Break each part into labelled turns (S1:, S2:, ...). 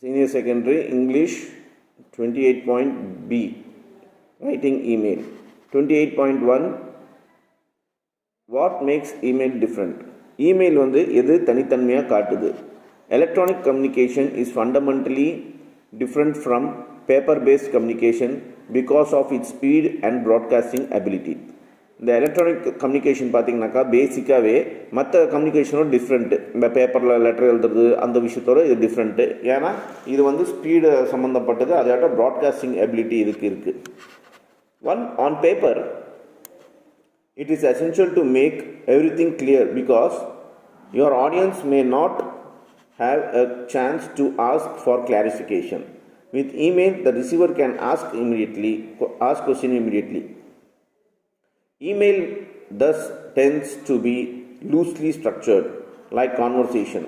S1: Senior Secondary English 28 point B, writing email. 28.1, what makes email different? Email வந்து எது தனித்தன்மையாக காட்டுது? Electronic communication is fundamentally different from paper-based communication because of its speed and broadcasting ability. இந்த electronic communication பார்த்தீங்கன்னாக்கா பேசிக்காகவே மற்ற கம்யூனிகேஷனும் different. இந்த பேப்பரில் letter எழுதுறது அந்த விஷயத்தோட இது டிஃப்ரெண்ட்டு. ஏன்னா இது வந்து ஸ்பீடு சம்மந்தப்பட்டது, அதோட ப்ராட்காஸ்டிங் எபிலிட்டி இதுக்கு இருக்குது. On paper, it is essential to make everything clear because your audience may not have a chance to ask for clarification. With email, the receiver can ask question immediately. Email thus tends to be loosely structured, like conversation.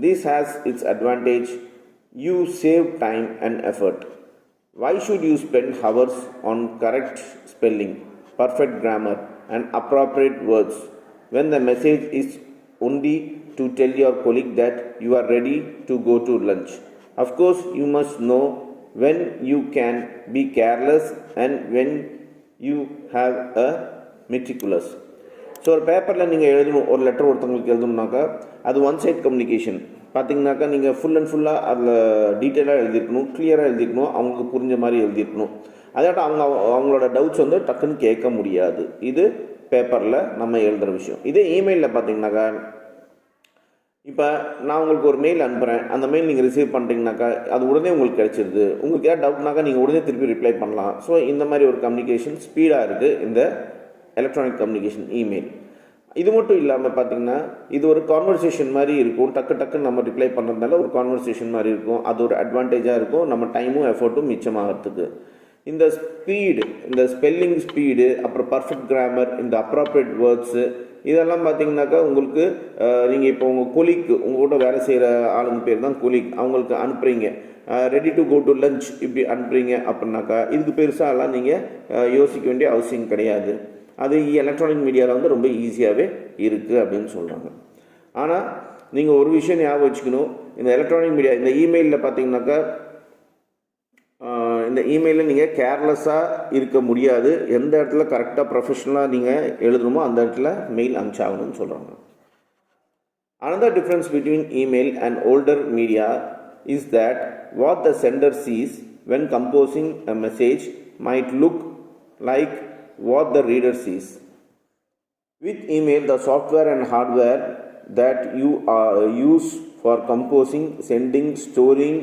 S1: This has its advantage. You save time and effort. Why should you spend hours on correct spelling, perfect grammar, and appropriate words when the message is only to tell your colleague that you are ready to go to lunch? Of course, you must know when you can be careless and when you have a meticulous. So ஒரு பேப்பரில் நீங்கள் எழுதணும், ஒரு letter ஒருத்தவங்களுக்கு எழுதணுன்னாக்கா அது one side communication. பார்த்தீங்கன்னாக்கா நீங்கள் full and ஃபுல்லாக அதில் டீட்டெயிலாக எழுதியிருக்கணும், கிளியராக எழுதியிருக்கணும், அவங்களுக்கு புரிஞ்ச மாதிரி எழுதியிருக்கணும். அதாட்ட அவங்களோட டவுட்ஸ் வந்து டக்குன்னு கேட்க முடியாது. இது பேப்பரில் நம்ம எழுதுகிற விஷயம். இதே இமெயிலில் பார்த்தீங்கன்னாக்கா இப்போ நான் உங்களுக்கு ஒரு மெயில் அனுப்புகிறேன், அந்த மெயில் நீங்கள் ரிசீவ் பண்ணுறீங்கனாக்கா அது உடனே உங்களுக்கு கிடச்சிருது. உங்களுக்கு ஏதாவது டவுட்னாக்கா நீங்கள் உடனே திருப்பி ரிப்ளை பண்ணலாம். ஸோ இந்த மாதிரி ஒரு கம்யூனிகேஷன் ஸ்பீடாக இருக்குது இந்த எலக்ட்ரானிக் கம்யூனிகேஷன் இமெயில். இது மட்டும் இல்லாமல் பார்த்தீங்கன்னா இது ஒரு கான்வர்சேஷன் மாதிரி இருக்கும். டக்குன்னு நம்ம ரிப்ளை பண்ணுறதுனால ஒரு கான்வர்சேஷன் மாதிரி இருக்கும். அது ஒரு அட்வான்டேஜாக இருக்கும். நம்ம டைமும் எஃபர்ட்டும் மிச்சமாகிறதுக்கு. இந்த ஸ்பீடு, இந்த ஸ்பெல்லிங் ஸ்பீடு, அப்புறம் பர்ஃபெக்ட் கிராமர், இந்த அப்ராப்ரியேட் வேர்ட்ஸு, இதெல்லாம் பார்த்தீங்கன்னாக்கா உங்களுக்கு நீங்கள் இப்போ உங்கள் கொலீக், உங்கள் கூட வேலை செய்கிற ஆளுங்க பேர் தான் கொலீக், அவங்களுக்கு அனுப்புகிறீங்க ready to go to lunch இப்படி அனுப்புகிறீங்க அப்படின்னாக்கா இதுக்கு பெருசாலாம் நீங்கள் யோசிக்க வேண்டிய அவசியம் கிடையாது. அது எலக்ட்ரானிக் மீடியாவில் வந்து ரொம்ப ஈஸியாகவே இருக்குது அப்படின்னு சொல்கிறாங்க. ஆனால் நீங்கள் ஒரு விஷயம் ஞாபகம் வச்சுக்கணும், இந்த எலக்ட்ரானிக் மீடியா இந்த இமெயிலில் பார்த்தீங்கன்னாக்கா இந்த இமெயிலில் நீங்கள் கேர்லெஸ்ஸாக இருக்க முடியாது. எந்த இடத்துல கரெக்டாக ப்ரொஃபஷனலாக நீங்கள் எழுதணுமோ அந்த இடத்துல மெயில் அனுப்பிச்சாகணும்னு சொல்கிறாங்க. Another difference between email and older media is that what the sender sees when composing a message might look like what the reader sees. With email, the software and hardware that you use for composing, sending, storing,